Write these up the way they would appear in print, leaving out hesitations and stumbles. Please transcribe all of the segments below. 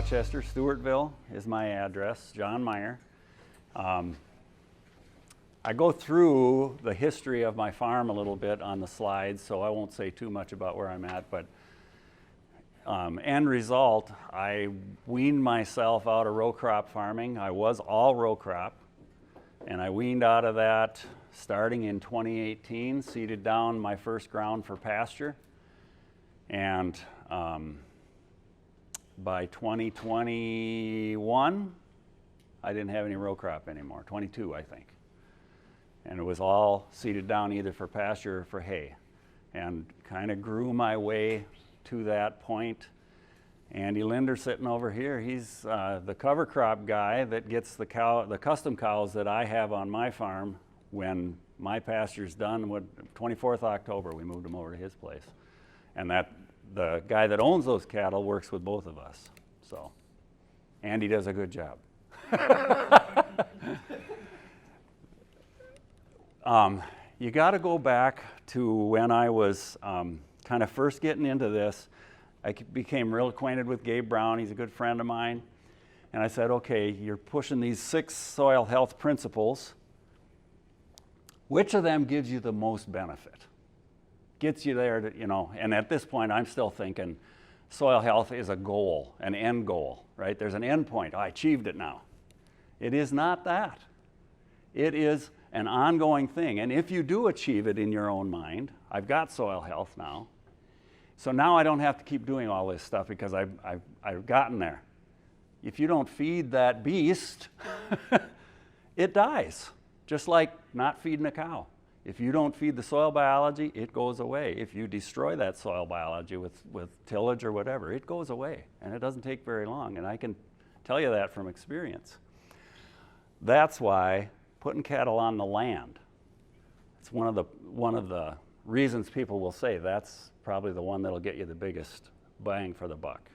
Rochester. Stewartville is my address, John Meyer. I go through the history of my farm a little bit on the slides, so I won't say too much about where I'm at, but end result, I weaned myself out of row crop farming. I was all row crop, and I weaned out of that starting in 2018, seeded down my first ground for pasture, and by 2021, I didn't have any row crop anymore, 22 I think. And it was all seeded down either for pasture or for hay. And kind of grew my way to that point. Andy Linder sitting over here, he's the cover crop guy that gets the custom cows that I have on my farm. When my pasture's done, 24th October, we moved them over to his place. And the guy that owns those cattle works with both of us. So Andy does a good job. You got to go back to when I was kind of first getting into this. I became real acquainted with Gabe Brown. He's a good friend of mine. And I said, okay, you're pushing these 6 soil health principles. Which of them gives you the most benefit? Gets you there to, and at this point I'm still thinking soil health is a goal, an end goal, right? There's an end point. I achieved it now. It is not that. It is an ongoing thing. And if you do achieve it in your own mind, I've got soil health now. So now I don't have to keep doing all this stuff because I've gotten there. If you don't feed that beast, it dies. Just like not feeding a cow. If you don't feed the soil biology, it goes away. If you destroy that soil biology with tillage or whatever, it goes away. And it doesn't take very long. And I can tell you that from experience. That's why putting cattle on the land, it's one of the reasons people will say that's probably the one that'll get you the biggest bang for the buck.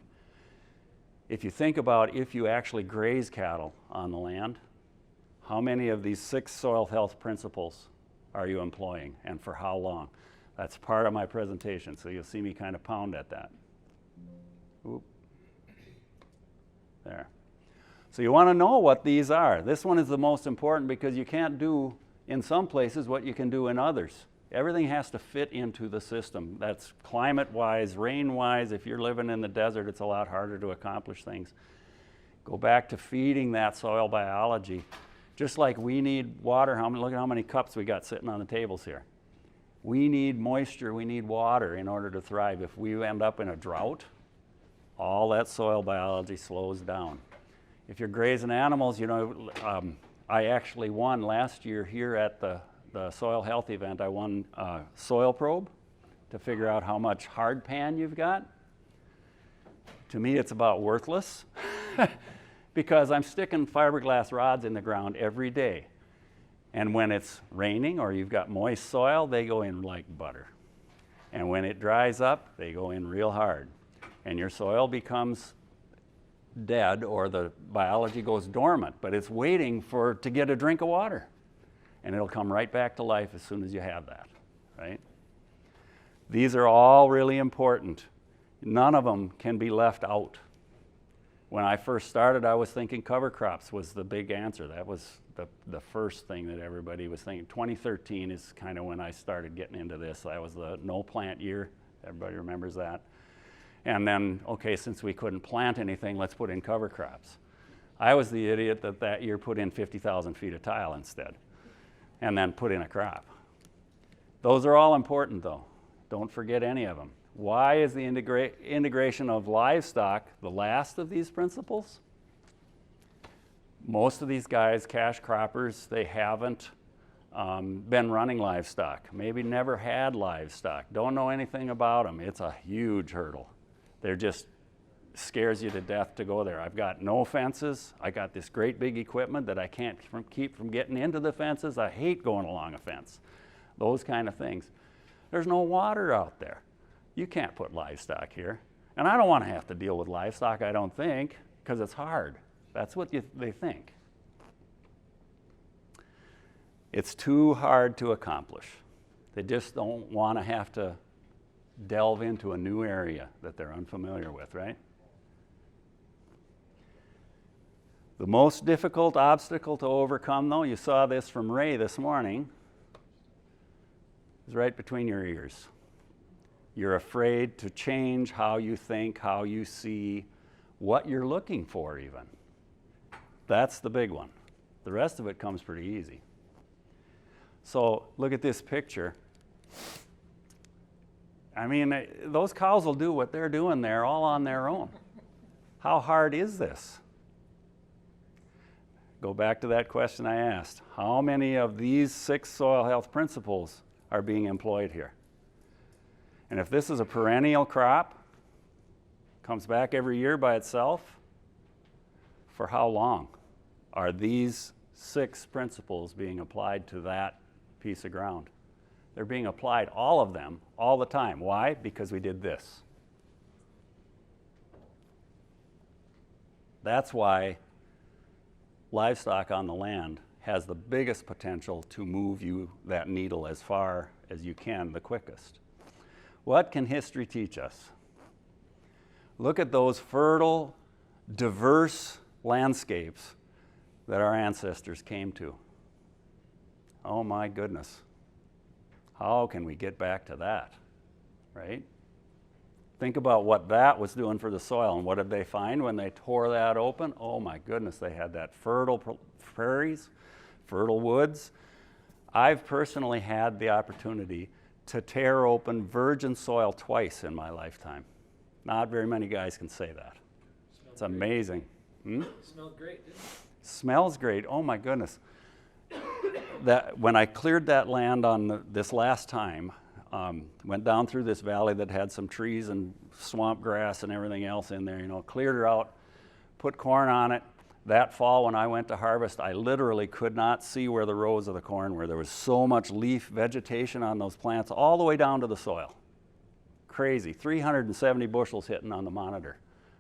If you think about if you actually graze cattle on the land, how many of these 6 soil health principles are you employing and for how long? That's part of my presentation, so you'll see me kind of pound at that. Oop. There. So you want to know what these are. This one is the most important because you can't do in some places what you can do in others. Everything has to fit into the system. That's climate-wise, rain-wise. If you're living in the desert, it's a lot harder to accomplish things. Go back to feeding that soil biology. Just like we need water, look at how many cups we got sitting on the tables here. We need moisture, we need water in order to thrive. If we end up in a drought, all that soil biology slows down. If you're grazing animals, I actually won last year here at the soil health event. I won a soil probe to figure out how much hard pan you've got. To me, it's about worthless because I'm sticking fiberglass rods in the ground every day. And when it's raining or you've got moist soil, they go in like butter. And when it dries up, they go in real hard. And your soil becomes dead or the biology goes dormant, but it's waiting to get a drink of water. And it'll come right back to life as soon as you have that, right? These are all really important. None of them can be left out. When I first started, I was thinking cover crops was the big answer. That was the first thing that everybody was thinking. 2013 is kind of when I started getting into this. That was the no plant year. Everybody remembers that. And then, okay, since we couldn't plant anything, let's put in cover crops. I was the idiot that year put in 50,000 feet of tile instead, and then put in a crop. Those are all important though. Don't forget any of them. Why is the integration of livestock the last of these principles? Most of these guys, cash croppers, they haven't been running livestock, maybe never had livestock, don't know anything about them. It's a huge hurdle. They're just scares you to death to go there. I've got no fences. I got this great big equipment that I can't keep from getting into the fences. I hate going along a fence. Those kind of things. There's no water out there. You can't put livestock here. And I don't want to have to deal with livestock, I don't think, because it's hard. That's what they think. It's too hard to accomplish. They just don't want to have to delve into a new area that they're unfamiliar with, right? The most difficult obstacle to overcome, though, you saw this from Ray this morning, is right between your ears. You're afraid to change how you think, how you see, what you're looking for even. That's the big one. The rest of it comes pretty easy. So look at this picture. I mean, those cows will do what they're doing there all on their own. How hard is this? Go back to that question I asked. How many of these 6 soil health principles are being employed here? And if this is a perennial crop, comes back every year by itself, for how long are these 6 principles being applied to that piece of ground? They're being applied, all of them, all the time. Why? Because we did this. That's why livestock on the land has the biggest potential to move you that needle as far as you can the quickest. What can history teach us? Look at those fertile, diverse landscapes that our ancestors came to. Oh my goodness. How can we get back to that, right? Think about what that was doing for the soil, and what did they find when they tore that open? Oh my goodness, they had that fertile prairies, fertile woods. I've personally had the opportunity to tear open virgin soil twice in my lifetime. Not very many guys can say that. It's amazing. It smelled great, didn't it? Smells great. Oh my goodness. That when I cleared that land on this last time, went down through this valley that had some trees and swamp grass and everything else in there, cleared her out, put corn on it. That fall when I went to harvest, I literally could not see where the rows of the corn were. There was so much leaf vegetation on those plants all the way down to the soil. Crazy, 370 bushels hitting on the monitor,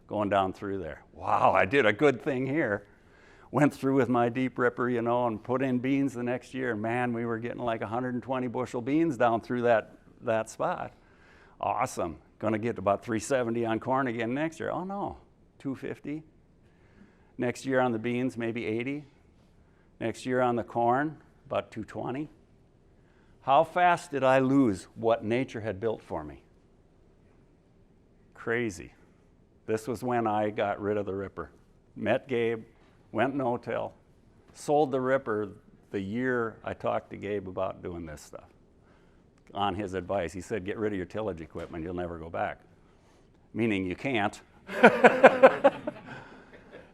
going down through there. Wow, I did a good thing here. Went through with my deep ripper, and put in beans the next year. Man, we were getting like 120 bushel beans down through that spot. Awesome. Going to get about 370 on corn again next year. Oh no, 250. Next year on the beans, maybe 80. Next year on the corn, about 220. How fast did I lose what nature had built for me? Crazy. This was when I got rid of the ripper. Met Gabe, went no-till, sold the ripper the year I talked to Gabe about doing this stuff. On his advice, he said, get rid of your tillage equipment, you'll never go back. Meaning you can't.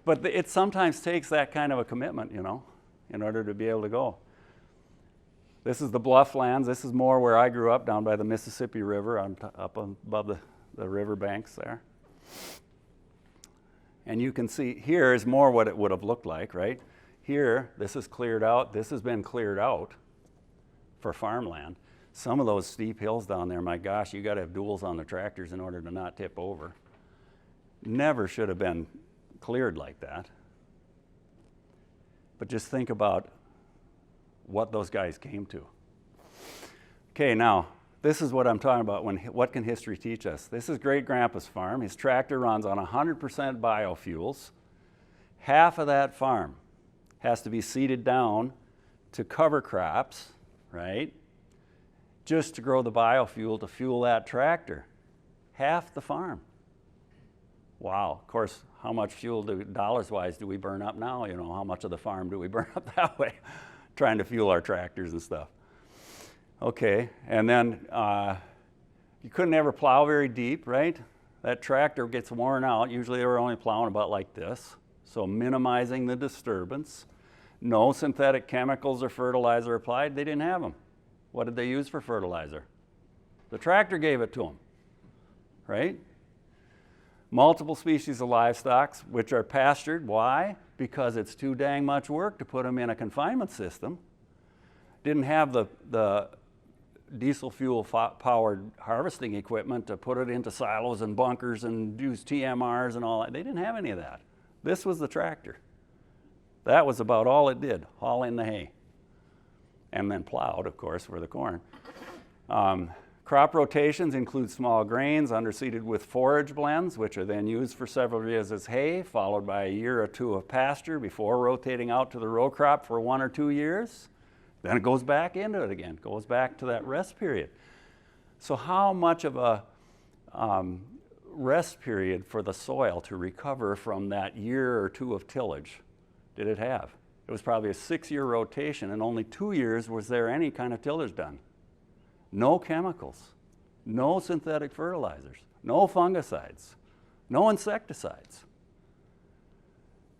But it sometimes takes that kind of a commitment, in order to be able to go. This is the bluff lands. This is more where I grew up, down by the Mississippi River, up above the river banks there. And you can see here is more what it would have looked like, right? Here, this is cleared out. This has been cleared out for farmland. Some of those steep hills down there, my gosh, you got to have duals on the tractors in order to not tip over. Never should have been cleared like that. But just think about what those guys came to. Okay, now, this is what I'm talking about. What can history teach us? This is great-grandpa's farm. His tractor runs on 100% biofuels. Half of that farm has to be seeded down to cover crops, right? Just to grow the biofuel to fuel that tractor. Half the farm. Wow, of course, how much fuel dollars-wise do we burn up now? How much of the farm do we burn up that way? Trying to fuel our tractors and stuff. Okay, and then you couldn't ever plow very deep, right? That tractor gets worn out. Usually they were only plowing about like this. So minimizing the disturbance. No synthetic chemicals or fertilizer applied. They didn't have them. What did they use for fertilizer? The tractor gave it to them, right? Multiple species of livestock, which are pastured. Why? Because it's too dang much work to put them in a confinement system. Didn't have the diesel fuel powered harvesting equipment to put it into silos and bunkers and use TMRs and all that. They didn't have any of that. This was the tractor. That was about all it did, haul in the hay. And then plowed, of course, for the corn. Crop Crop rotations include small grains underseeded with forage blends, which are then used for several years as hay, followed by a year or two of pasture before rotating out to the row crop for 1 or 2 years. Then it goes back into it again, goes back to that rest period. So how much of a rest period for the soil to recover from that year or 2 of tillage did it have? It was probably a 6-year rotation, and only 2 years was there any kind of tillage done. No chemicals, no synthetic fertilizers, no fungicides, no insecticides.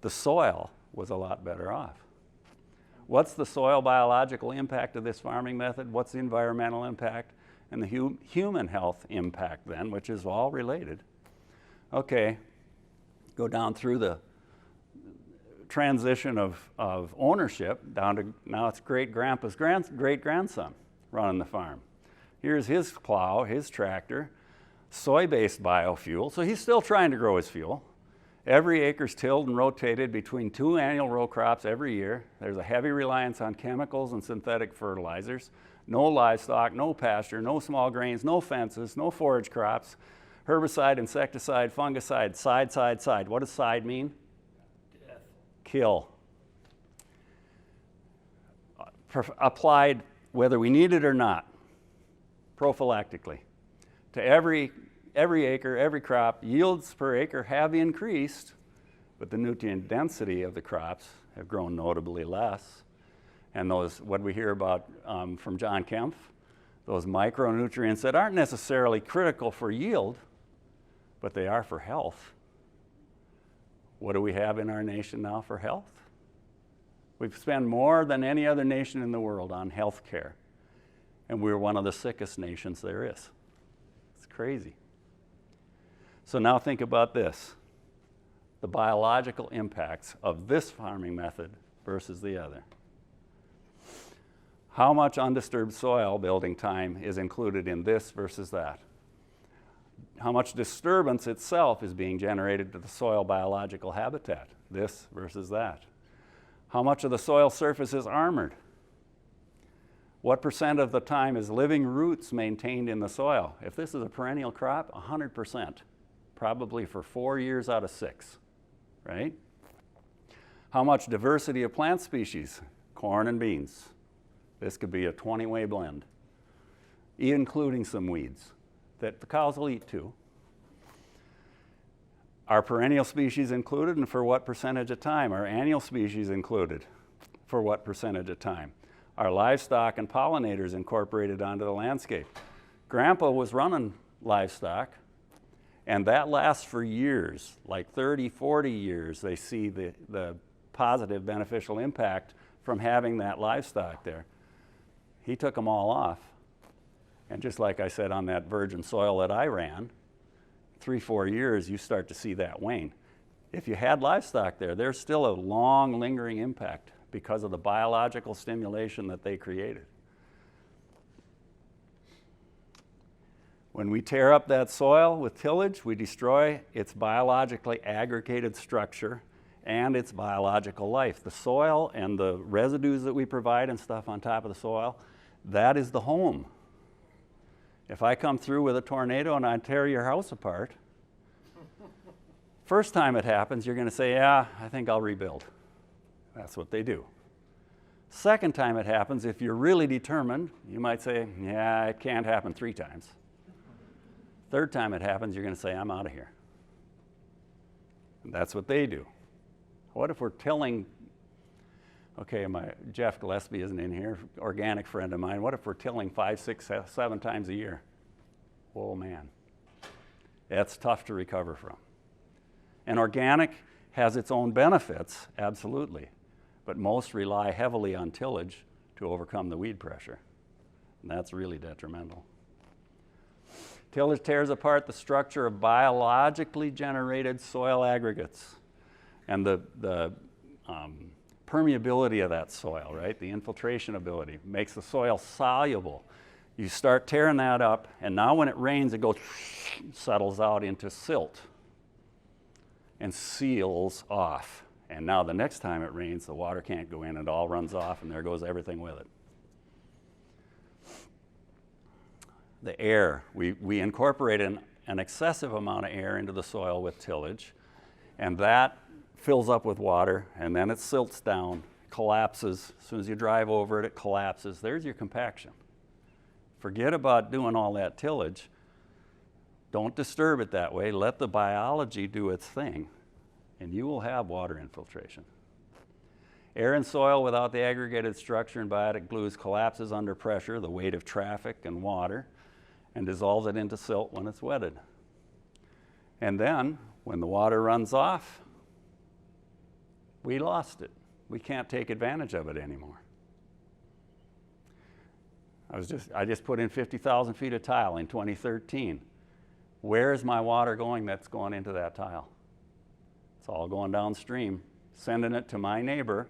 The soil was a lot better off. What's the soil biological impact of this farming method? What's the environmental impact? And the human health impact then, which is all related. Okay, go down through the transition of ownership down to now it's great-grandpa's great-grandson running the farm. Here's his plow, his tractor, soy-based biofuel. So he's still trying to grow his fuel. Every acre's tilled and rotated between 2 annual row crops every year. There's a heavy reliance on chemicals and synthetic fertilizers. No livestock, no pasture, no small grains, no fences, no forage crops, herbicide, insecticide, fungicide, side. What does side mean? Death. Kill. Applied whether we need it or not, prophylactically. To every acre, every crop, yields per acre have increased, but the nutrient density of the crops have grown notably less. And those, what we hear about from John Kempf, those micronutrients that aren't necessarily critical for yield, but they are for health. What do we have in our nation now for health? We've spent more than any other nation in the world on health care. And we're one of the sickest nations there is. It's crazy. So now think about this, the biological impacts of this farming method versus the other. How much undisturbed soil building time is included in this versus that? How much disturbance itself is being generated to the soil biological habitat, this versus that? How much of the soil surface is armored? What percent of the time is living roots maintained in the soil? If this is a perennial crop, 100%, probably for 4 years out of 6, right? How much diversity of plant species? Corn and beans. This could be a 20-way blend, including some weeds that the cows will eat too. Are perennial species included, and for what percentage of time? Are annual species included? For what percentage of time? Are livestock and pollinators incorporated onto the landscape? Grandpa was running livestock, and that lasts for years, like 30, 40 years. They see the positive beneficial impact from having that livestock there. He took them all off. And just like I said on that virgin soil that I ran, 3, 4 years, you start to see that wane. If you had livestock there, there's still a long lingering impact because of the biological stimulation that they created. When we tear up that soil with tillage, we destroy its biologically aggregated structure and its biological life. The soil and the residues that we provide and stuff on top of the soil, that is the home. If I come through with a tornado and I tear your house apart, first time it happens, you're going to say, yeah, I think I'll rebuild. That's what they do. Second time it happens, if you're really determined, you might say, yeah, it can't happen 3 times. Third time it happens, you're going to say, I'm out of here. And that's what they do. What if we're tilling, okay, Jeff Gillespie isn't in here, organic friend of mine. What if we're tilling 5, 6, 7 times a year? Oh man, that's tough to recover from. And organic has its own benefits, absolutely, but most rely heavily on tillage to overcome the weed pressure, and that's really detrimental. Tillage tears apart the structure of biologically generated soil aggregates and the permeability of that soil, right? The infiltration ability makes the soil soluble. You start tearing that up, and now when it rains, it goes, settles out into silt and seals off. And now the next time it rains, the water can't go in, it all runs off, and there goes everything with it. the air. We incorporate an excessive amount of air into the soil with tillage, and that fills up with water, and then it silts down, collapses. As soon as you drive over it, it collapses. There's your compaction. Forget about doing all that tillage. Don't disturb it that way. Let the biology do its thing, and you will have water infiltration. Air and soil without the aggregated structure and biotic glues collapses under pressure, the weight of traffic and water, and dissolves it into silt when it's wetted. And then, when the water runs off, we lost it. We can't take advantage of it anymore. I just put in 50,000 feet of tile in 2013. Where is my water going that's going into that tile? It's all going downstream, sending it to my neighbor.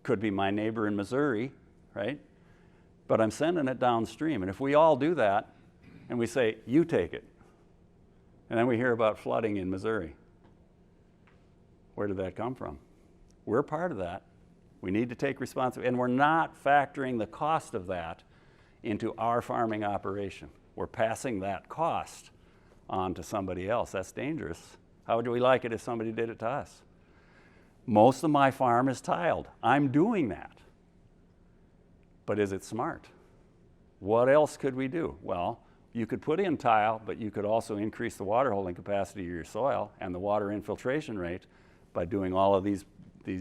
Could be my neighbor in Missouri, right? But I'm sending it downstream. And if we all do that, and we say, you take it, and then we hear about flooding in Missouri, where did that come from? We're part of that. We need to take responsibility. And we're not factoring the cost of that into our farming operation. We're passing that cost on to somebody else. That's dangerous. How would we like it if somebody did it to us? Most of my farm is tiled. I'm doing that. But is it smart? What else could we do? Well, you could put in tile, but you could also increase the water holding capacity of your soil and the water infiltration rate by doing all of these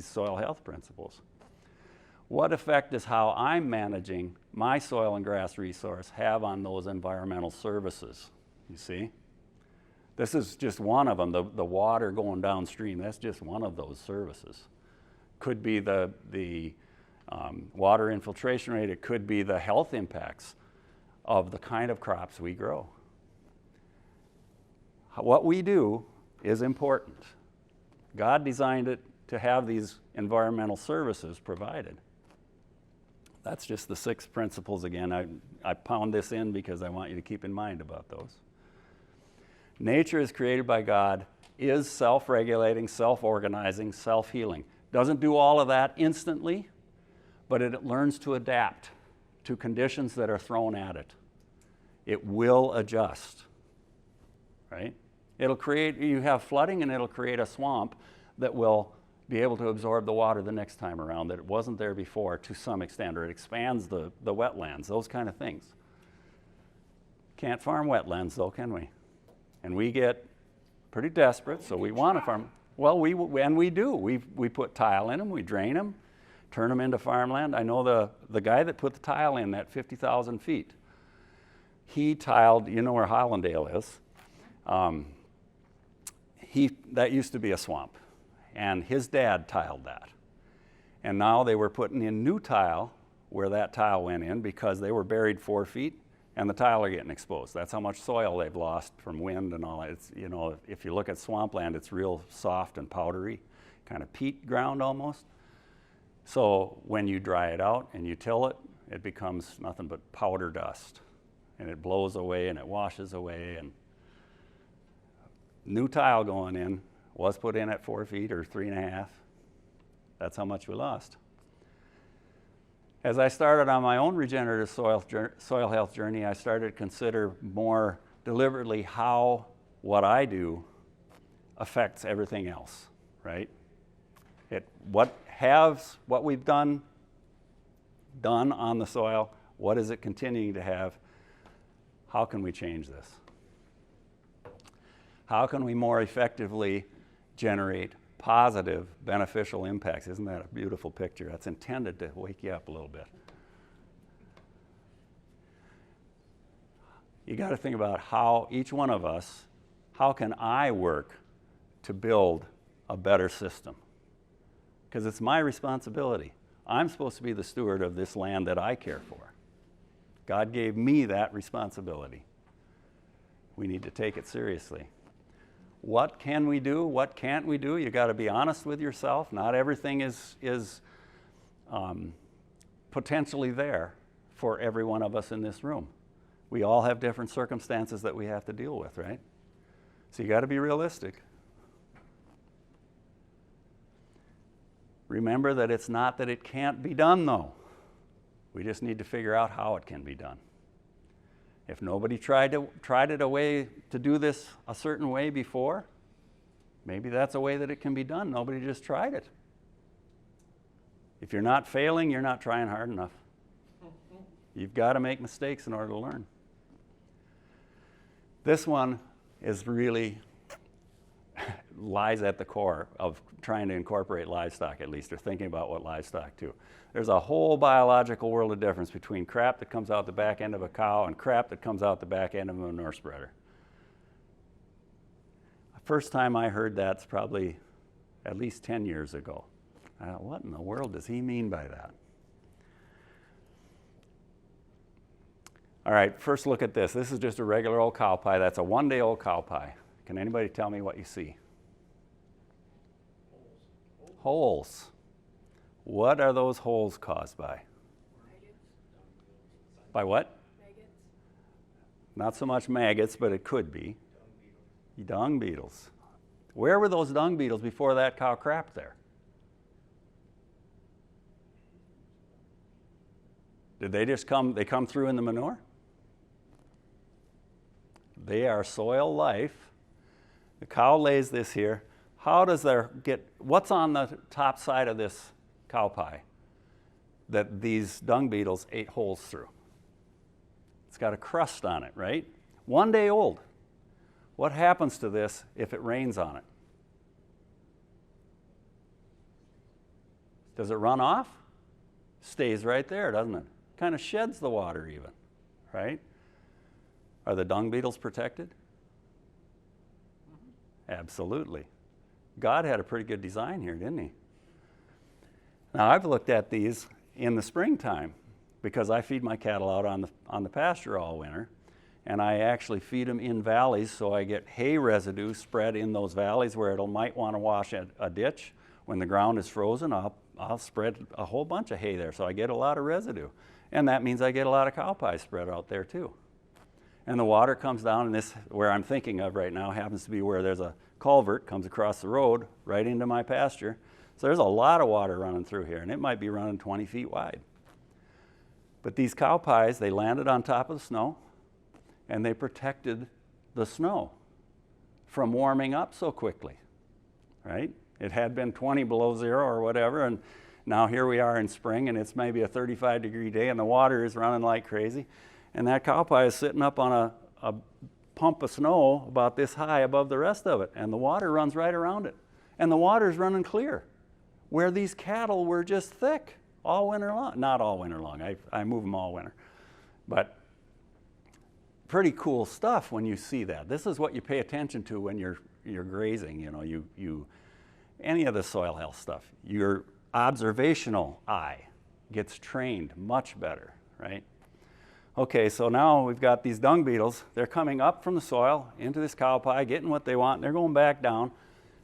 soil health principles. What effect does how I'm managing my soil and grass resource have on those environmental services? You see? This is just one of them, the water going downstream. That's just one of those services. Could be the water infiltration rate. It could be the health impacts of the kind of crops we grow. What we do is important. God designed it to have these environmental services provided. That's just the 6 principles again. I pound this in because I want you to keep in mind about those. Nature is created by God, is self-regulating, self-organizing, self-healing. Doesn't do all of that instantly, but it learns to adapt to conditions that are thrown at it. It will adjust, right? You have flooding and it'll create a swamp that will be able to absorb the water the next time around that it wasn't there before to some extent, or it expands the wetlands, those kind of things. Can't farm wetlands though, can we? And we get pretty desperate, so we want to farm. Well, we do. We put tile in them, we drain them, turn them into farmland. I know the guy that put the tile in that 50,000 feet, he tiled, you know where Hollandale is? That used to be a swamp, and his dad tiled that. And now they were putting in new tile where that tile went in because they were buried 4 feet, and the tile are getting exposed. That's how much soil they've lost from wind and all that. It's, you know, if you look at swampland, it's real soft and powdery, kind of peat ground almost. So when you dry it out and you till it, it becomes nothing but powder dust. And it blows away and it washes away. And new tile going in was put in at 4 feet or 3.5. That's how much we lost. As I started on my own regenerative soil health journey, I started to consider more deliberately how what I do affects everything else, right? What we've done on the soil, what is it continuing to have? How can we change this? How can we more effectively generate positive, beneficial impacts? Isn't that a beautiful picture? That's intended to wake you up a little bit. You got to think about how each one of us, how can I work to build a better system? Because it's my responsibility. I'm supposed to be the steward of this land that I care for. God gave me that responsibility. We need to take it seriously. What can we do? What can't we do? You got to be honest with yourself. Not everything is potentially there for every one of us in this room. We all have different circumstances that we have to deal with, right? So you got to be realistic. Remember that it's not that it can't be done, though. We just need to figure out how it can be done. If nobody tried it a way to do this a certain way before, maybe that's a way that it can be done. Nobody just tried it. If you're not failing, you're not trying hard enough. You've got to make mistakes in order to learn. This one is really lies at the core of trying to incorporate livestock, at least, or thinking about what livestock do. There's a whole biological world of difference between crap that comes out the back end of a cow and crap that comes out the back end of a manure spreader. The first time I heard that's probably at least 10 years ago. I thought, what in the world does he mean by that? All right, first look at this. This is just a regular old cow pie. That's a one-day-old cow pie. Can anybody tell me what you see? Holes. What are those holes caused by? Maggots. By what? Maggots. Not so much maggots, but it could be. Dung beetles. Where were those dung beetles before that cow crapped there? Did they just come through in the manure? They are soil life. The cow lays this here. How does there what's on the top side of this cow pie that these dung beetles ate holes through? It's got a crust on it, right? 1 day old. What happens to this if it rains on it? Does it run off? Stays right there, doesn't it? Kind of sheds the water even, right? Are the dung beetles protected? Absolutely. God had a pretty good design here, didn't he? Now, I've looked at these in the springtime because I feed my cattle out on the pasture all winter, and I actually feed them in valleys, so I get hay residue spread in those valleys where it might want to wash a ditch. When the ground is frozen, I'll spread a whole bunch of hay there, so I get a lot of residue. And that means I get a lot of cow pie spread out there too. And the water comes down, and this, where I'm thinking of right now, happens to be where there's a culvert, comes across the road right into my pasture. So there's a lot of water running through here, and it might be running 20 feet wide. But these cow pies, they landed on top of the snow, and they protected the snow from warming up so quickly, right? It had been 20 below zero or whatever, and now here we are in spring, and it's maybe a 35-degree day, and the water is running like crazy. And that cow pie is sitting up on a pump of snow about this high above the rest of it, and the water runs right around it. And the water's running clear, where these cattle were just thick all winter long. Not all winter long, I move them all winter. But pretty cool stuff when you see that. This is what you pay attention to when you're grazing, you know, any of the soil health stuff. Your observational eye gets trained much better, right? Okay, so now we've got these dung beetles. They're coming up from the soil into this cow pie, getting what they want, and they're going back down.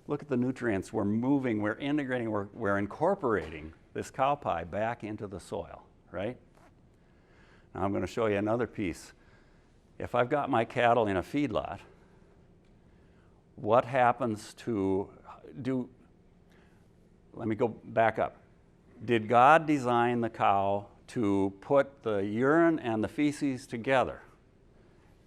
Look at the nutrients. We're moving, we're integrating, we're incorporating this cow pie back into the soil, right? Now I'm going to show you another piece. If I've got my cattle in a feedlot, what happens let me go back up. Did God design the cow to put the urine and the feces together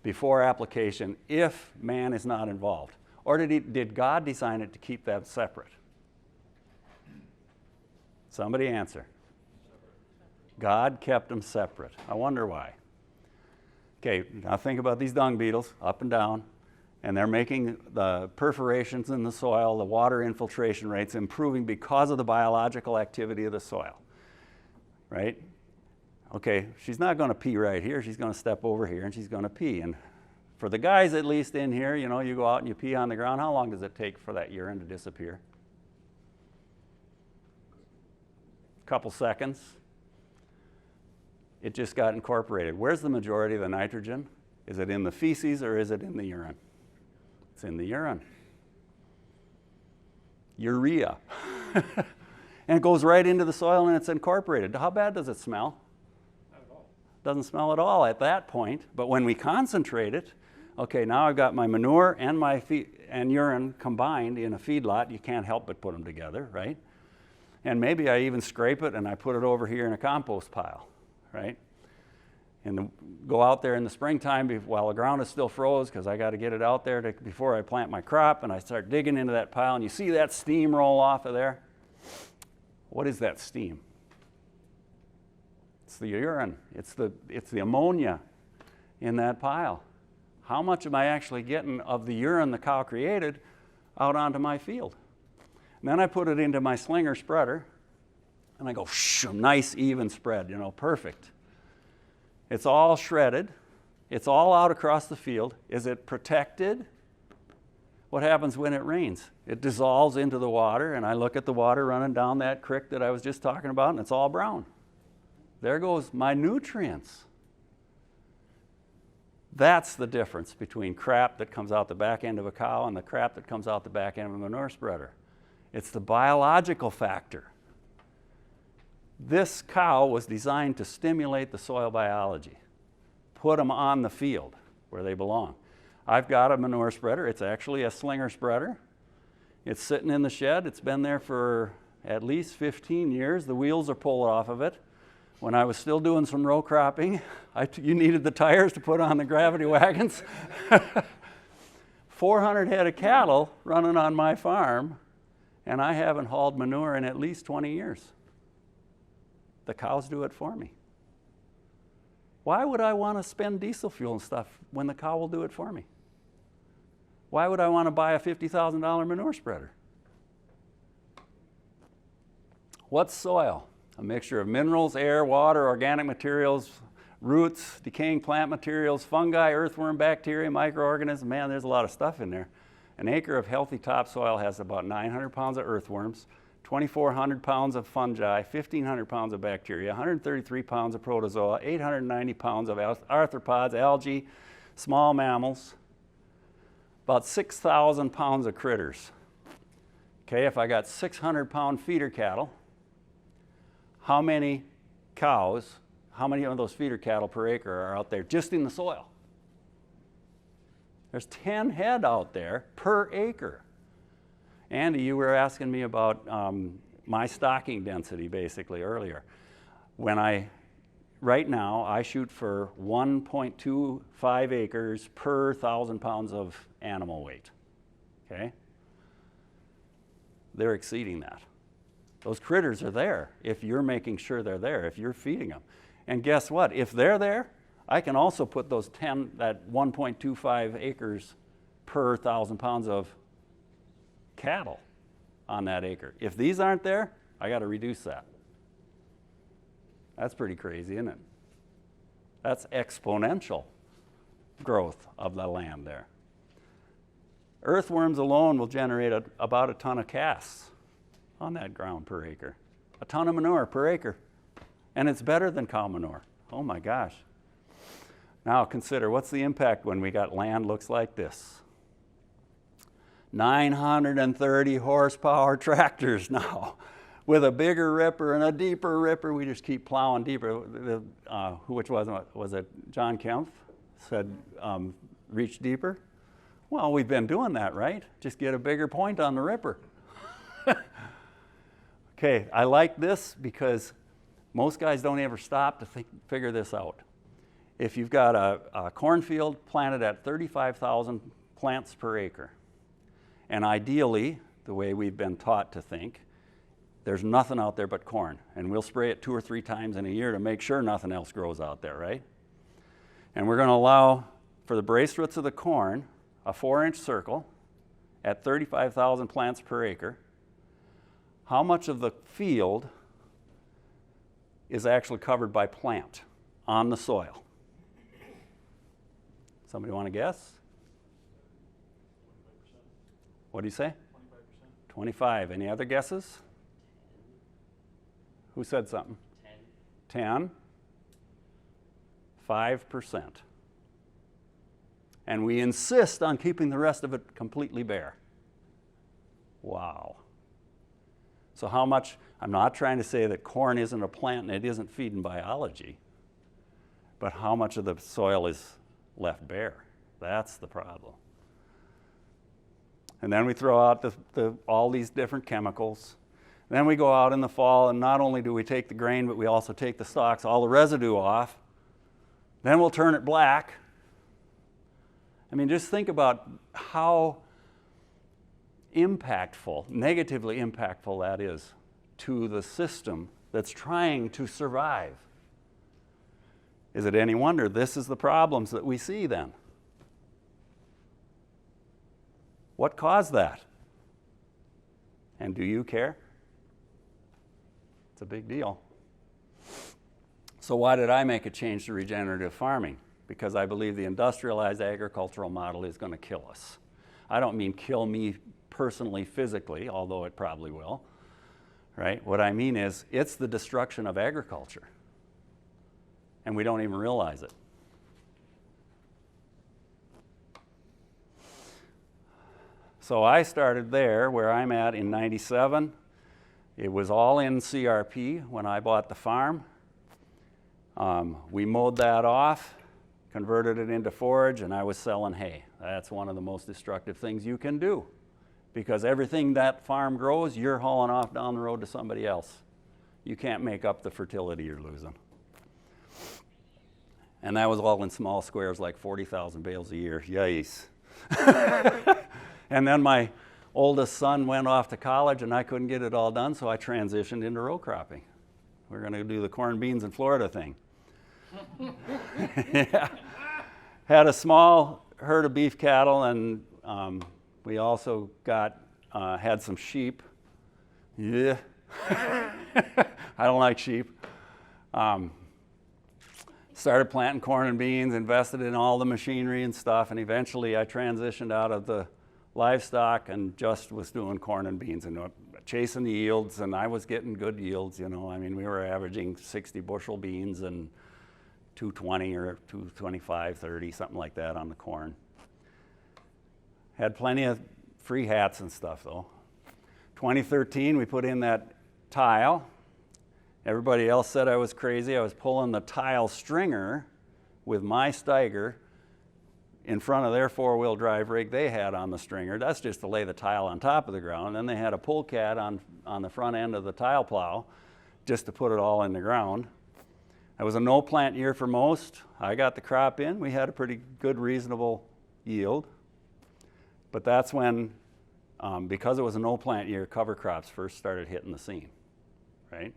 before application if man is not involved? Or did God design it to keep that separate? Somebody answer. God kept them separate. I wonder why. Okay, now think about these dung beetles up and down, and they're making the perforations in the soil, the water infiltration rates improving because of the biological activity of the soil, right? Okay, she's not going to pee right here. She's going to step over here, and she's going to pee. And for the guys at least in here, you know, you go out and you pee on the ground. How long does it take for that urine to disappear? A couple seconds. It just got incorporated. Where's the majority of the nitrogen? Is it in the feces or is it in the urine? It's in the urine. Urea. And it goes right into the soil and it's incorporated. How bad does it smell? Not at all. Doesn't smell at all at that point. But when we concentrate it, okay, now I've got my manure and my urine combined in a feedlot. You can't help but put them together, right? And maybe I even scrape it and I put it over here in a compost pile, right? Go out there in the springtime while the ground is still froze, because I got to get it out there before I plant my crop, and I start digging into that pile, and you see that steam roll off of there? What is that steam? It's the urine. It's the ammonia in that pile. How much am I actually getting of the urine the cow created out onto my field? And then I put it into my slinger spreader, and I go, nice even spread, perfect. It's all shredded. It's all out across the field. Is it protected? What happens when it rains? It dissolves into the water, and I look at the water running down that creek that I was just talking about, and it's all brown. There goes my nutrients. That's the difference between crap that comes out the back end of a cow and the crap that comes out the back end of a manure spreader. It's the biological factor. This cow was designed to stimulate the soil biology, put them on the field where they belong. I've got a manure spreader. It's actually a slinger spreader. It's sitting in the shed. It's been there for at least 15 years. The wheels are pulled off of it. When I was still doing some row cropping, you needed the tires to put on the gravity wagons. 400 head of cattle running on my farm, and I haven't hauled manure in at least 20 years. The cows do it for me. Why would I want to spend diesel fuel and stuff when the cow will do it for me? Why would I want to buy a $50,000 manure spreader? What's soil? A mixture of minerals, air, water, organic materials, roots, decaying plant materials, fungi, earthworm, bacteria, microorganisms. Man, there's a lot of stuff in there. An acre of healthy topsoil has about 900 pounds of earthworms, 2,400 pounds of fungi, 1,500 pounds of bacteria, 133 pounds of protozoa, 890 pounds of arthropods, algae, small mammals, about 6,000 pounds of critters. Okay, if I got 600-pound feeder cattle, how many cows, how many of those feeder cattle per acre are out there just in the soil? There's 10 head out there per acre. Andy, you were asking me about my stocking density basically earlier. Right now, I shoot for 1.25 acres per 1,000 pounds of animal weight, okay? They're exceeding that. Those critters are there if you're making sure they're there, if you're feeding them. And guess what? If they're there, I can also put that 1.25 acres per 1,000 pounds of cattle on that acre. If these aren't there, I got to reduce that. That's pretty crazy, isn't it? That's exponential growth of the land there. Earthworms alone will generate about a ton of casts on that ground per acre. A ton of manure per acre. And it's better than cow manure. Oh my gosh. Now consider, what's the impact when we got land looks like this? 930 horsepower tractors now. With a bigger ripper and a deeper ripper, we just keep plowing deeper. Which was it John Kempf said, reach deeper? Well, we've been doing that, right? Just get a bigger point on the ripper. Okay, I like this because most guys don't ever stop to figure this out. If you've got a cornfield planted at 35,000 plants per acre, and ideally, the way we've been taught to think, there's nothing out there but corn, and we'll spray it 2 or 3 times in a year to make sure nothing else grows out there, right? And we're going to allow, for the brace roots of the corn, a 4-inch circle at 35,000 plants per acre. How much of the field is actually covered by plant on the soil? Somebody want to guess? 25%. What do you say? 25%. 25. Any other guesses? Who said something? 10. 5%. And we insist on keeping the rest of it completely bare. Wow. So how much, I'm not trying to say that corn isn't a plant and it isn't feeding biology, but how much of the soil is left bare? That's the problem. And then we throw out all these different chemicals. Then we go out in the fall, and not only do we take the grain, but we also take the stalks, all the residue off. Then we'll turn it black. I mean, just think about how impactful, negatively impactful that is to the system that's trying to survive. Is it any wonder this is the problems that we see then? What caused that? And do you care? It's a big deal. So why did I make a change to regenerative farming? Because I believe the industrialized agricultural model is going to kill us. I don't mean kill me personally, physically, although it probably will, right? What I mean is it's the destruction of agriculture, and we don't even realize it. So I started there where I'm at in 97. It was all in CRP when I bought the farm. We mowed that off, converted it into forage, and I was selling hay. That's one of the most destructive things you can do, because everything that farm grows, you're hauling off down the road to somebody else. You can't make up the fertility you're losing. And that was all in small squares, like 40,000 bales a year. Yikes. And then my oldest son went off to college, and I couldn't get it all done, so I transitioned into row cropping. We're going to do the corn, beans, and Florida thing. Yeah. Had a small herd of beef cattle, and we also had some sheep. Yeah. I don't like sheep. Started planting corn and beans, invested in all the machinery and stuff, and eventually I transitioned out of the livestock and just was doing corn and beans and chasing the yields, and I was getting good yields, you know. I mean, we were averaging 60 bushel beans and 220 or 225, 30, something like that on the corn. Had plenty of free hats and stuff, though. 2013, we put in that tile. Everybody else said I was crazy. I was pulling the tile stringer with my Steiger in front of their four-wheel drive rig they had on the stringer. That's just to lay the tile on top of the ground. Then they had a pull cat on the front end of the tile plow just to put it all in the ground. It was a no plant year for most. I got the crop in. We had a pretty good, reasonable yield. But that's when, because it was a no plant year, cover crops first started hitting the scene, right?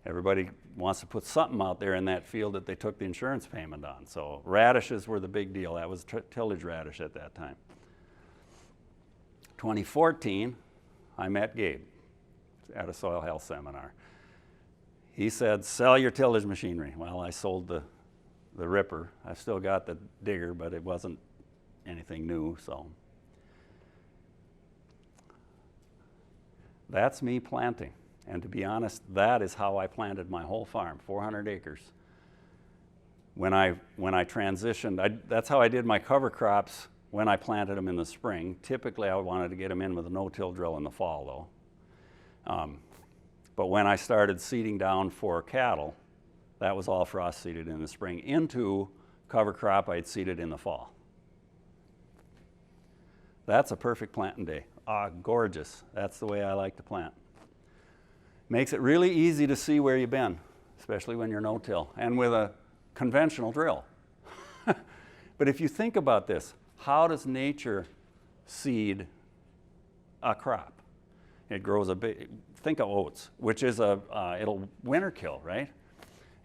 Everybody wants to put something out there in that field that they took the insurance payment on. So radishes were the big deal. That was tillage radish at that time. 2014, I met Gabe at a soil health seminar. He said, sell your tillage machinery. Well, I sold the ripper. I've still got the digger, but it wasn't anything new, so. That's me planting. And to be honest, that is how I planted my whole farm, 400 acres. When I transitioned, that's how I did my cover crops when I planted them in the spring. Typically, I wanted to get them in with a no-till drill in the fall, though. But when I started seeding down for cattle, that was all frost seeded in the spring into cover crop I'd seeded in the fall. That's a perfect planting day. Ah, gorgeous. That's the way I like to plant. Makes it really easy to see where you've been, especially when you're no-till, and with a conventional drill. But if you think about this, how does nature seed a crop? It grows a big, think of oats, which is it'll winter kill, right?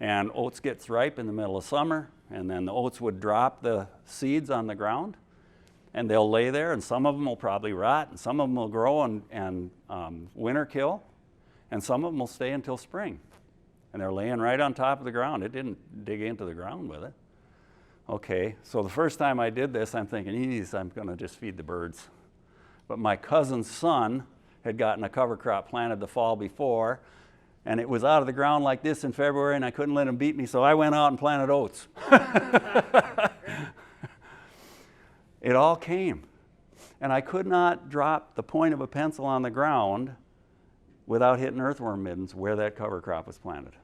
And oats gets ripe in the middle of summer, and then the oats would drop the seeds on the ground, and they'll lay there, and some of them will probably rot, and some of them will grow and winter kill, and some of them will stay until spring. And they're laying right on top of the ground. It didn't dig into the ground with it. Okay, so the first time I did this, I'm thinking, geez, I'm gonna just feed the birds. But my cousin's son had gotten a cover crop planted the fall before, and it was out of the ground like this in February, and I couldn't let him beat me, so I went out and planted oats. It all came. And I could not drop the point of a pencil on the ground without hitting earthworm middens where that cover crop was planted.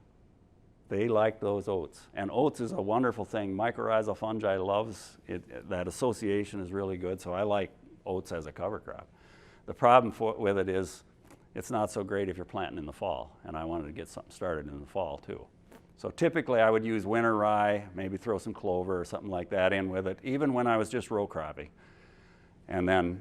They liked those oats. And oats is a wonderful thing. Mycorrhizal fungi loves it. That association is really good, so I like oats as a cover crop. The problem with it is it's not so great if you're planting in the fall, and I wanted to get something started in the fall too. So typically I would use winter rye, maybe throw some clover or something like that in with it, even when I was just row cropping. And then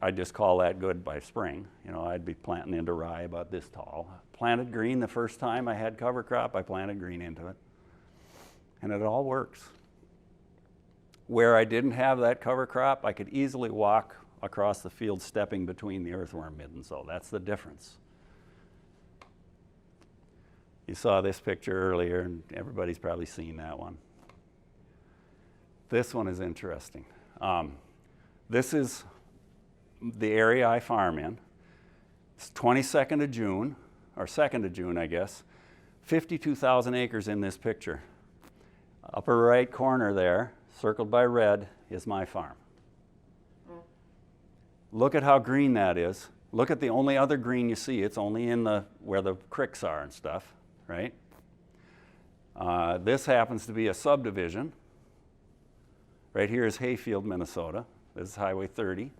I'd just call that good by spring. You know, I'd be planting into rye about this tall. Planted green the first time I had cover crop, I planted green into it. And it all works. Where I didn't have that cover crop, I could easily walk across the field stepping between the earthworm middens, so that's the difference. You saw this picture earlier, and everybody's probably seen that one. This one is interesting. This is the area I farm in. It's 22nd of June, or 2nd of June, I guess. 52,000 acres in this picture. Upper right corner there, circled by red, is my farm. Look at how green that is. Look at the only other green you see. It's only in where the creeks are and stuff, right? This happens to be a subdivision. Right here is Hayfield, Minnesota. This is Highway 30.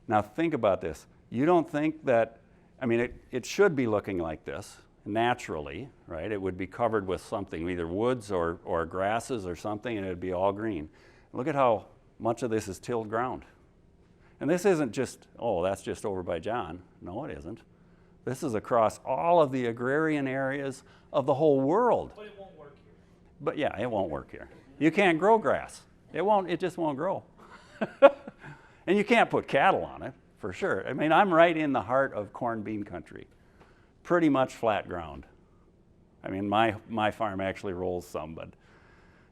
Now think about this. You don't think that, I mean, it should be looking like this naturally, right? It would be covered with something, either woods or grasses or something, and it would be all green. Look at how much of this is tilled ground. And this isn't just, oh, that's just over by John. No, it isn't. This is across all of the agrarian areas of the whole world. But it won't work here. But yeah, it won't work here. You can't grow grass. It just won't grow. And you can't put cattle on it, for sure. I mean, I'm right in the heart of corn bean country. Pretty much flat ground. I mean, my farm actually rolls some, but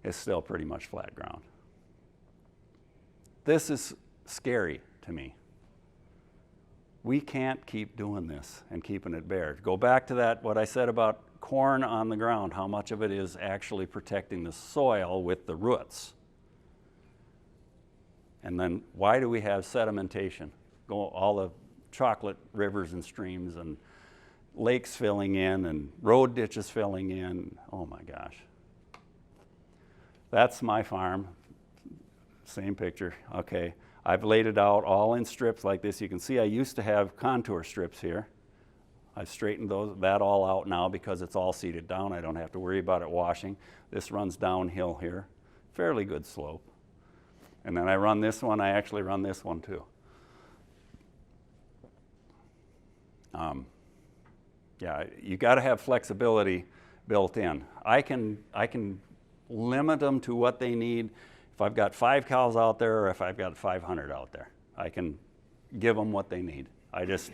it's still pretty much flat ground. This is scary to me. We can't keep doing this and keeping it bare. Go back to that, what I said about corn on the ground, how much of it is actually protecting the soil with the roots. And then why do we have sedimentation? All the chocolate rivers and streams and lakes filling in and road ditches filling in. Oh my gosh. That's my farm. Same picture. Okay. I've laid it out all in strips like this. You can see I used to have contour strips here. I've straightened that all out now because it's all seeded down. I don't have to worry about it washing. This runs downhill here. Fairly good slope. And then I run this one. I actually run this one too. Yeah, you got to have flexibility built in. I can limit them to what they need. If I've got 5 cows out there or if I've got 500 out there, I can give them what they need. I just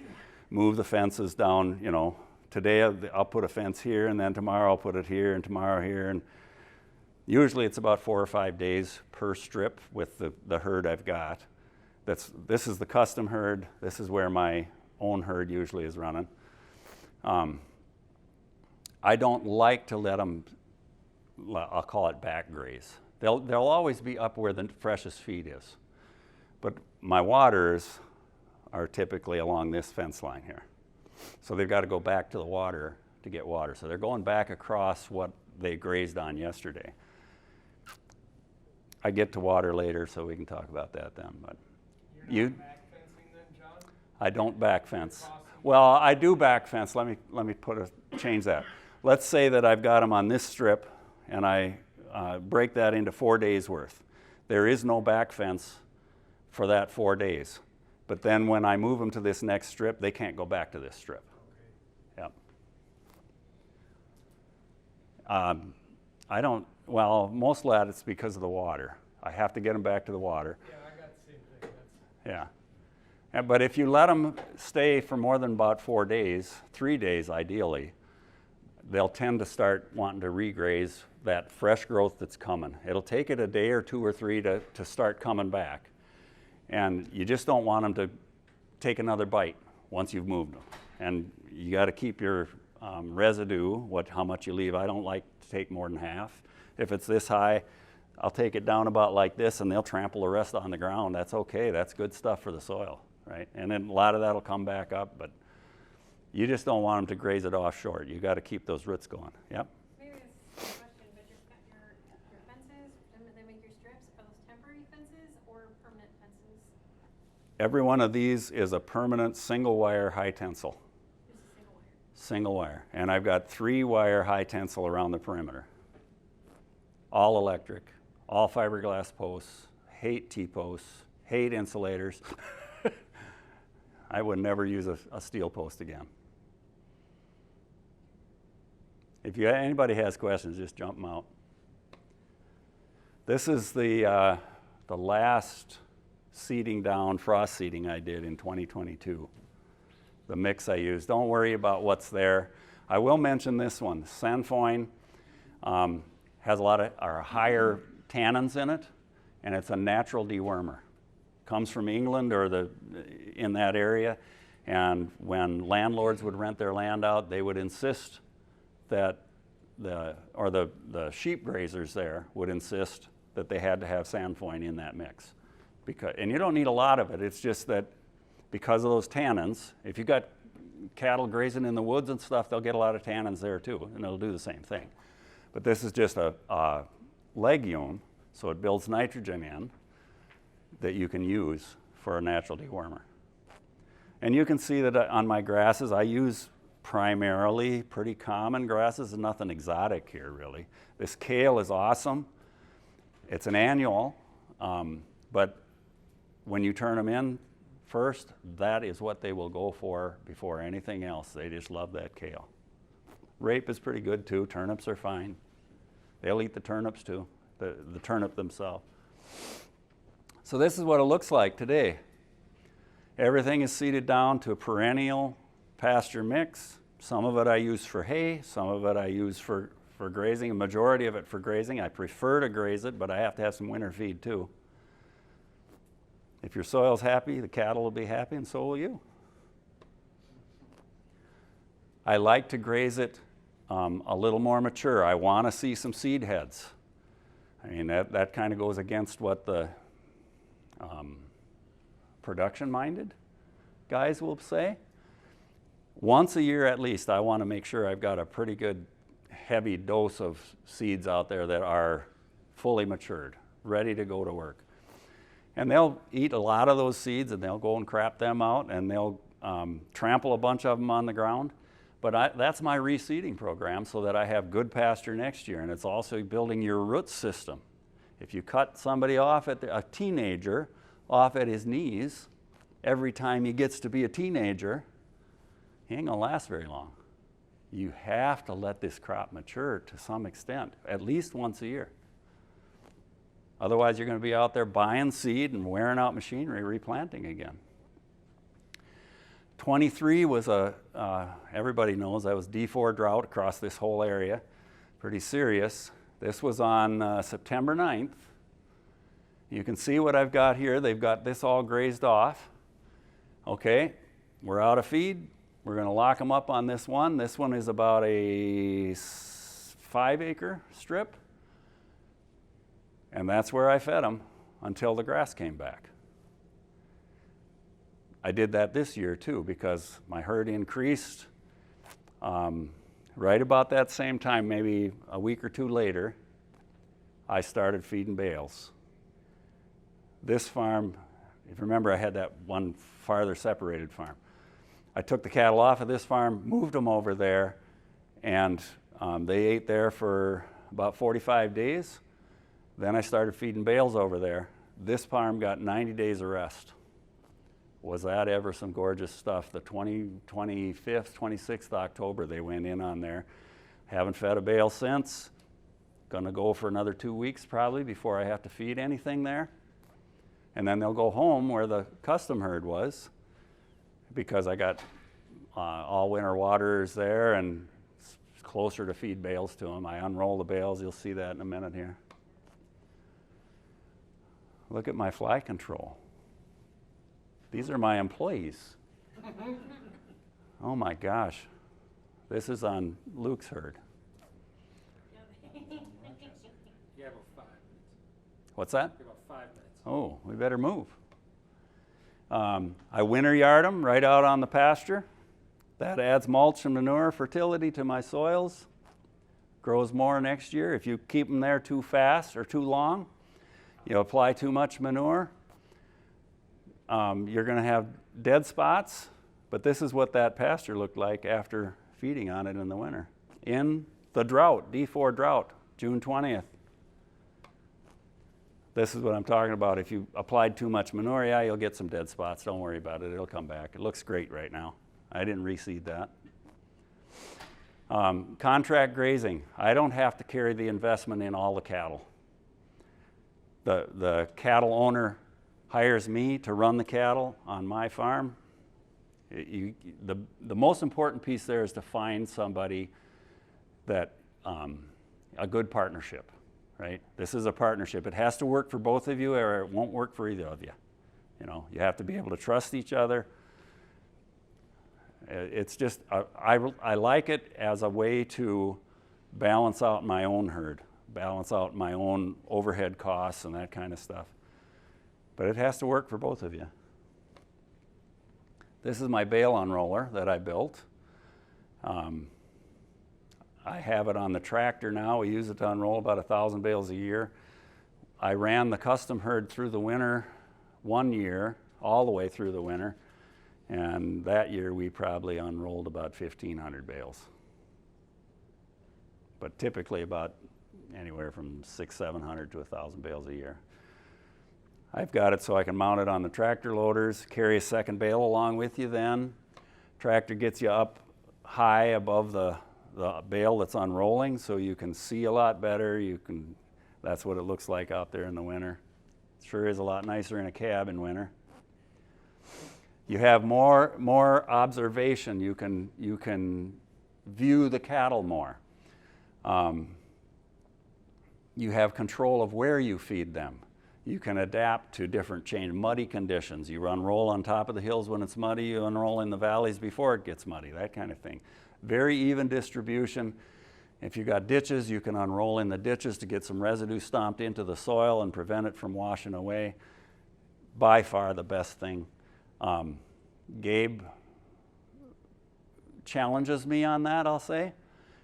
move the fences down, you know. Today I'll put a fence here, and then tomorrow I'll put it here, and tomorrow here. And usually it's about 4 or 5 days per strip with the herd I've got. This is the custom herd. This is where my own herd usually is running. I don't like to let them, I'll call it back graze. They'll always be up where the freshest feed is. But my waters are typically along this fence line here. So they've got to go back to the water to get water. So they're going back across what they grazed on yesterday. I get to water later, so we can talk about that then. But You're not back fencing then, John? I don't back fence. Well, I do back fence. Let me change that. Let's say that I've got them on this strip, and I break that into 4 days worth. There is no back fence for that 4 days. But then when I move them to this next strip, they can't go back to this strip. Okay. Yep. I don't, well, most of that it's because of the water. I have to get them back to the water. Yeah, I got the same thing. Yeah. But if you let them stay for more than about 4 days, 3 days ideally, they'll tend to start wanting to regraze that fresh growth that's coming. It'll take it a day or 2 or 3 to start coming back. And you just don't want them to take another bite once you've moved them. And you got to keep your residue, how much you leave. I don't like to take more than half. If it's this high, I'll take it down about like this, and they'll trample the rest on the ground. That's okay. That's good stuff for the soil, right? And then a lot of that will come back up, but you just don't want them to graze it off short. You got to keep those roots going. Yep. Maybe this is a question, but your fences, they make your strips, are those temporary fences or permanent fences? Every one of these is a permanent single wire high tensile. Just a single wire. single wire. And I've got 3-wire high tensile around the perimeter. All electric, all fiberglass posts, hate T-posts, hate insulators. I would never use a steel post again. If anybody has questions, just jump them out. This is the last seeding down, frost seeding I did in 2022. The mix I used. Don't worry about what's there. I will mention this one. Sainfoin has a lot of higher tannins in it, and it's a natural dewormer. Comes from England or in that area, and when landlords would rent their land out, they would insist that the sheep grazers there would insist that they had to have sainfoin in that mix. And you don't need a lot of it. It's just that because of those tannins, if you got cattle grazing in the woods and stuff, they'll get a lot of tannins there too, and it'll do the same thing. But this is just a legume, so it builds nitrogen in that you can use for a natural dewormer. And you can see that on my grasses, I use primarily pretty common grasses, and nothing exotic here really. This kale is awesome. It's an annual, but when you turn them in first, that is what they will go for before anything else. They just love that kale. Rape is pretty good too. Turnips are fine. They'll eat the turnips too, the turnip themselves. So this is what it looks like today. Everything is seeded down to a perennial pasture mix. Some of it I use for hay, some of it I use for grazing, a majority of it for grazing. I prefer to graze it, but I have to have some winter feed too. If your soil's happy, the cattle will be happy, and so will you. I like to graze it a little more mature. I want to see some seed heads. I mean, that kind of goes against what the production-minded guys will say. Once a year at least, I want to make sure I've got a pretty good heavy dose of seeds out there that are fully matured, ready to go to work. And they'll eat a lot of those seeds, and they'll go and crap them out, and they'll trample a bunch of them on the ground. But that's my reseeding program so that I have good pasture next year, and it's also building your root system. If you cut somebody off, a teenager off at his knees every time he gets to be a teenager, he ain't gonna last very long. You have to let this crop mature to some extent, at least once a year. Otherwise, you're going to be out there buying seed and wearing out machinery, replanting again. 23 was everybody knows that was D4 drought across this whole area, pretty serious. This was on September 9th. You can see what I've got here. They've got this all grazed off. Okay, we're out of feed. We're going to lock them up on this one. This one is about a 5-acre strip. And that's where I fed them until the grass came back. I did that this year too because my herd increased. Right about that same time, maybe a week or two later, I started feeding bales. This farm, if you remember, I had that one farther separated farm. I took the cattle off of this farm, moved them over there, and they ate there for about 45 days. Then I started feeding bales over there. This farm got 90 days of rest. Was that ever some gorgeous stuff? The 25th, 26th October, they went in on there. Haven't fed a bale since. Gonna go for another 2 weeks probably before I have to feed anything there. And then they'll go home where the custom herd was because I got all winter waters there and it's closer to feed bales to them. I unroll the bales, you'll see that in a minute here. Look at my fly control. These are my employees. Oh my gosh. This is on Luke's herd. You have about 5 minutes. What's that? You have about 5 minutes. Oh, we better move. I winter yard them right out on the pasture. That adds mulch and manure fertility to my soils. Grows more next year. If you keep them there too fast or too long, you apply too much manure, you're going to have dead spots. But this is what that pasture looked like after feeding on it in the winter. In the drought, D4 drought, June 20th. This is what I'm talking about. If you applied too much manure, yeah, you'll get some dead spots. Don't worry about it. It'll come back. It looks great right now. I didn't reseed that. Contract grazing. I don't have to carry the investment in all the cattle. The cattle owner hires me to run the cattle on my farm. The most important piece there is to find somebody that, a good partnership, right? This is a partnership. It has to work for both of you or it won't work for either of you. You know, you have to be able to trust each other. It's just, I like it as a way to balance out my own herd, balance out my own overhead costs and that kind of stuff. But it has to work for both of you. This is my bale unroller that I built. I have it on the tractor now. We use it to unroll about 1,000 bales a year. I ran the custom herd through the winter one year, all the way through the winter. And that year we probably unrolled about 1,500 bales. But typically about anywhere from 600-700 to 1,000 bales a year. I've got it so I can mount it on the tractor loaders, carry a second bale along with you then. Tractor gets you up high above the bale that's unrolling so you can see a lot better. That's what it looks like out there in the winter. It sure is a lot nicer in a cab in winter. You have more observation. You can view the cattle more. You have control of where you feed them. You can adapt to different muddy conditions. You unroll on top of the hills when it's muddy. You unroll in the valleys before it gets muddy, that kind of thing. Very even distribution. If you got ditches, you can unroll in the ditches to get some residue stomped into the soil and prevent it from washing away. By far the best thing. Gabe challenges me on that, I'll say,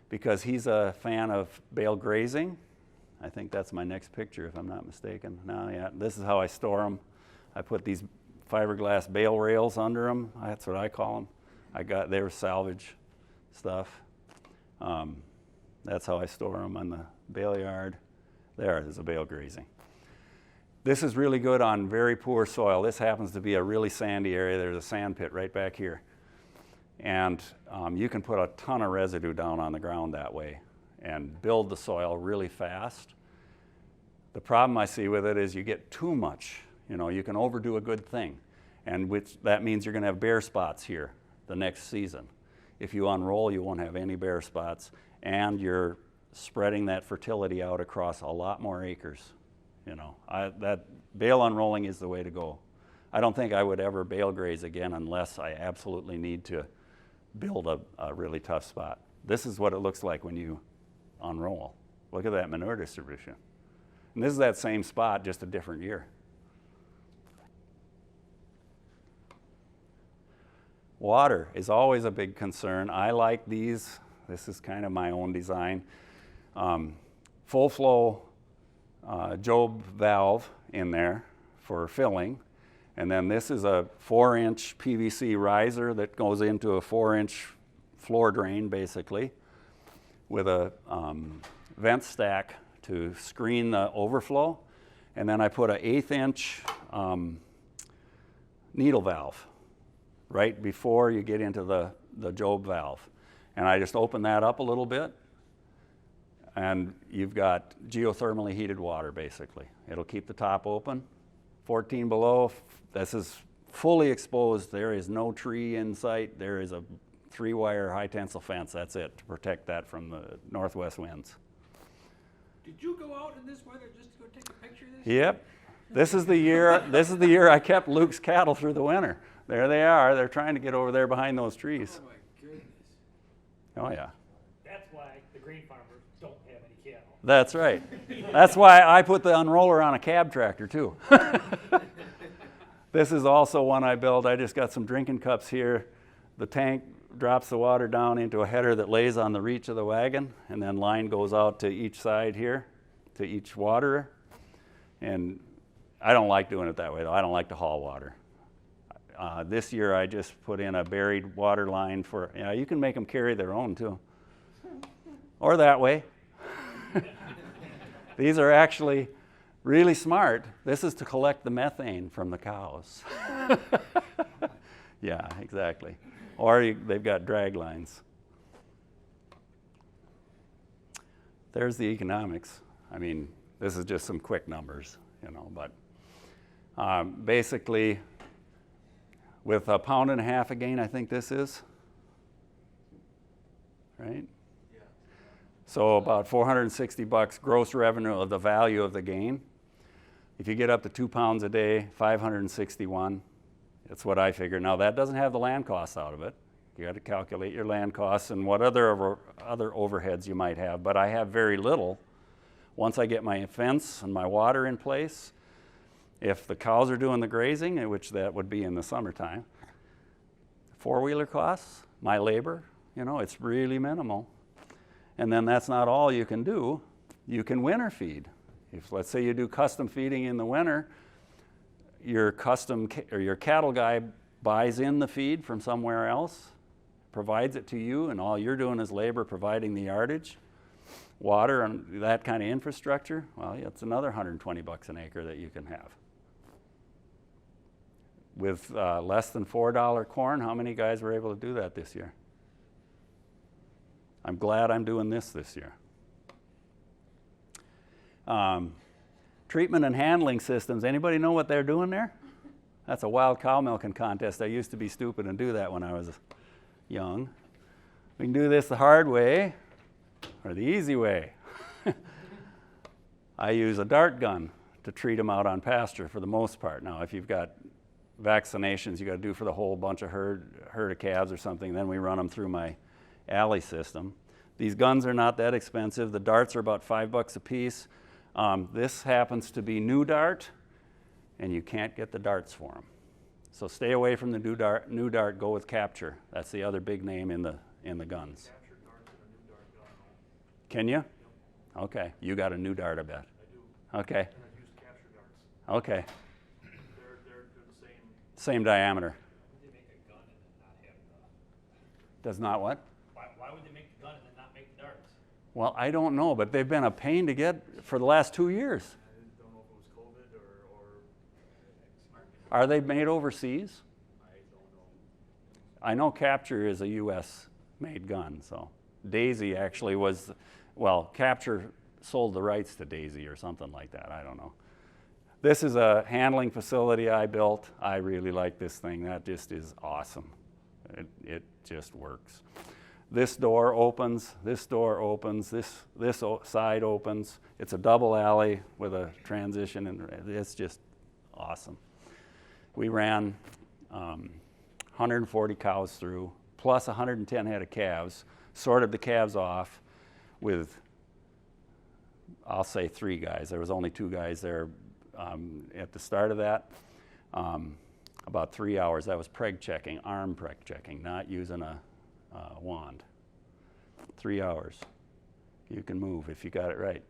because he's a fan of bale grazing. I think that's my next picture, if I'm not mistaken. No, yeah, this is how I store them. I put these fiberglass bale rails under them. That's what I call them. They were salvage stuff. That's how I store them on the bale yard. There's a bale grazing. This is really good on very poor soil. This happens to be a really sandy area. There's a sand pit right back here. And you can put a ton of residue down on the ground that way and build the soil really fast. The problem I see with it is you get too much. You know, you can overdo a good thing, and that means you're going to have bare spots here the next season. If you unroll, you won't have any bare spots, and you're spreading that fertility out across a lot more acres. You know, that bale unrolling is the way to go. I don't think I would ever bale graze again unless I absolutely need to build a really tough spot. This is what it looks like when you unroll. Look at that manure distribution. And this is that same spot, just a different year. Water is always a big concern. I like these. This is kind of my own design. Full flow Job valve in there for filling. And then this is a 4-inch PVC riser that goes into a 4-inch floor drain, basically, with a vent stack to screen the overflow. And then I put an 1/8-inch needle valve right before you get into the Job valve. And I just open that up a little bit, and you've got geothermally heated water, basically. It'll keep the top open. 14 below, this is fully exposed. There is no tree in sight. There is a 3-wire high tensile fence. That's it, to protect that from the northwest winds. Did you go out in this weather just to go take a picture of this? Yep. This is the year I kept Luke's cattle through the winter. There they are. They're trying to get over there behind those trees. Oh my goodness. Oh yeah. That's why the grain farmers don't have any cattle. That's right. That's why I put the unroller on a cab tractor too. This is also one I built. I just got some drinking cups here. The tank drops the water down into a header that lays on the reach of the wagon, and then line goes out to each side here, to each waterer. And I don't like doing it that way though. I don't like to haul water. This year I just put in a buried water line for, you can make them carry their own too. Or that way. These are actually really smart. This is to collect the methane from the cows. Yeah, exactly. Or they've got drag lines. There's the economics. I mean, this is just some quick numbers, but basically with a pound and a half a gain, I think this is, right? Yeah. So about $460 gross revenue of the value of the gain. If you get up to 2 pounds a day, 561. That's what I figure. Now that doesn't have the land costs out of it. You got to calculate your land costs and what other overheads you might have. But I have very little. Once I get my fence and my water in place, if the cows are doing the grazing, which that would be in the summertime, four-wheeler costs, my labor, it's really minimal. And then that's not all you can do. You can winter feed. If let's say you do custom feeding in the winter, your cattle guy buys in the feed from somewhere else, provides it to you, and all you're doing is labor providing the yardage, water, and that kind of infrastructure. Well, it's another $120 an acre that you can have. With less than $4 corn, how many guys were able to do that this year? I'm glad I'm doing this year. Treatment and handling systems. Anybody know what they're doing there? That's a wild cow milking contest. I used to be stupid and do that when I was young. We can do this the hard way or the easy way. I use a dart gun to treat them out on pasture for the most part. Now, if you've got vaccinations you got to do for the whole bunch of herd of calves or something, then we run them through my alley system. These guns are not that expensive. The darts are about $5 a piece. This happens to be new dart, and you can't get the darts for them. So stay away from the new dart, go with capture. That's the other big name in the guns. Capture darts and a new dart gun. Can you? Yep. Okay, you got a new dart, I bet. I do. Okay. And I've used capture darts. Okay. They're the same. Same diameter. Why would they make a gun and then not have the? Does not what? Why would they make the gun and then not make the darts? Well, I don't know, but they've been a pain to get for the last 2 years. I don't know if it was COVID or Are they made overseas? I don't know. I know Capture is a U.S. made gun, so Daisy actually was, well, Capture sold the rights to Daisy or something like that, I don't know. This is a handling facility I built. I really like this thing. That just is awesome. It just works. This door opens, this door opens, this side opens. It's a double alley with a transition, and it's just awesome. We ran 140 cows through, plus 110 head of calves, sorted the calves off with, I'll say 3 guys. There was only 2 guys there at the start of that. About 3 hours. That was preg checking, arm preg checking, not using a wand. 3 hours. You can move if you got it right.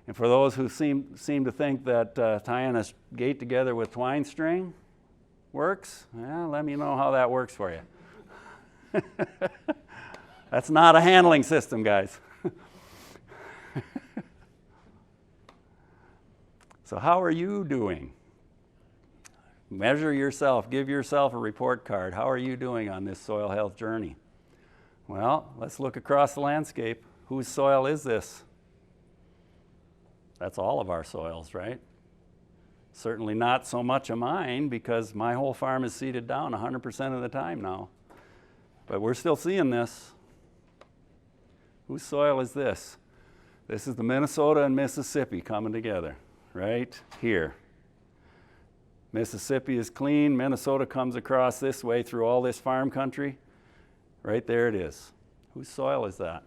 And for those who seem to think that tying a gate together with twine string works, well, let me know how that works for you. That's not a handling system, guys. So how are you doing? Measure yourself, give yourself a report card. How are you doing on this soil health journey? Well, let's look across the landscape. Whose soil is this? That's all of our soils, right? Certainly not so much of mine, because my whole farm is seeded down 100% of the time now. But we're still seeing this. Whose soil is this? This is the Minnesota and Mississippi coming together, right here. Mississippi is clean. Minnesota comes across this way through all this farm country. Right there it is. Whose soil is that?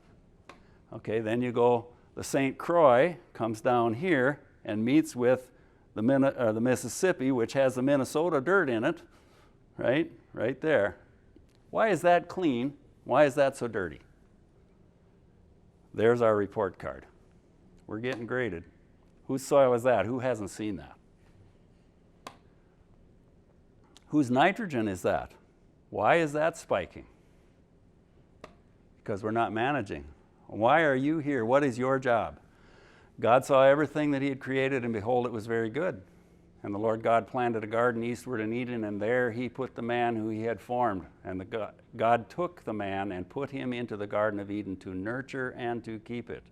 Okay, then you go, the St. Croix comes down here and meets with the Mississippi, which has the Minnesota dirt in it, right? Right there. Why is that clean? Why is that so dirty? There's our report card. We're getting graded. Whose soil is that? Who hasn't seen that? Whose nitrogen is that? Why is that spiking? Because we're not managing. Why are you here? What is your job? God saw everything that he had created, and behold, it was very good. And the Lord God planted a garden eastward in Eden, and there he put the man who he had formed. And God took the man and put him into the Garden of Eden to nurture and to keep it.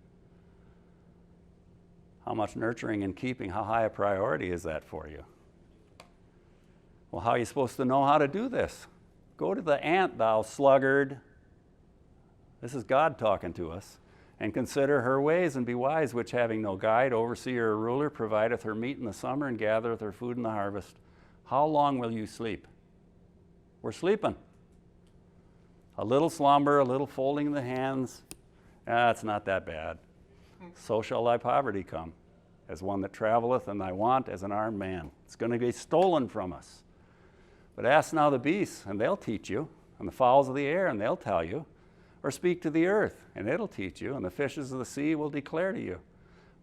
How much nurturing and keeping, how high a priority is that for you? Well, how are you supposed to know how to do this? Go to the ant, thou sluggard. This is God talking to us. And consider her ways, and be wise, which having no guide, overseer, or ruler, provideth her meat in the summer, and gathereth her food in the harvest. How long will you sleep? We're sleeping. A little slumber, a little folding of the hands. It's not that bad. So shall thy poverty come, as one that traveleth, and thy want as an armed man. It's going to be stolen from us. But ask now the beasts, and they'll teach you, and the fowls of the air, and they'll tell you. Or speak to the earth, and it'll teach you, and the fishes of the sea will declare to you.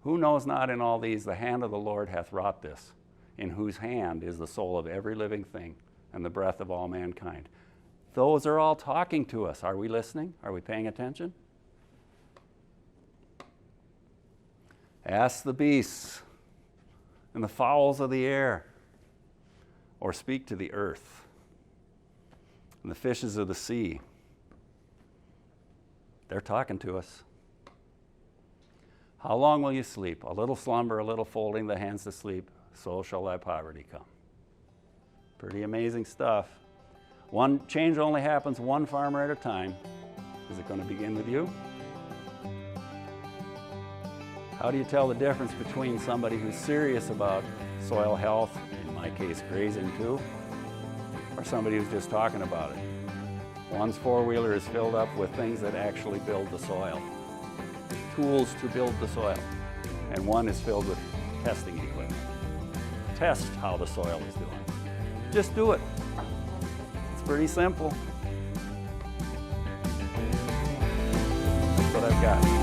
Who knows not in all these the hand of the Lord hath wrought this, in whose hand is the soul of every living thing, and the breath of all mankind. Those are all talking to us. Are we listening? Are we paying attention? Ask the beasts and the fowls of the air, or speak to the earth and the fishes of the sea. They're talking to us. How long will you sleep? A little slumber, a little folding the hands to sleep, so shall thy poverty come. Pretty amazing stuff. One change only happens one farmer at a time. Is it going to begin with you? How do you tell the difference between somebody who's serious about soil health, in my case grazing too, or somebody who's just talking about it? One's four-wheeler is filled up with things that actually build the soil, tools to build the soil, and one is filled with testing equipment. Test how the soil is doing. Just do it. It's pretty simple. That's what I've got.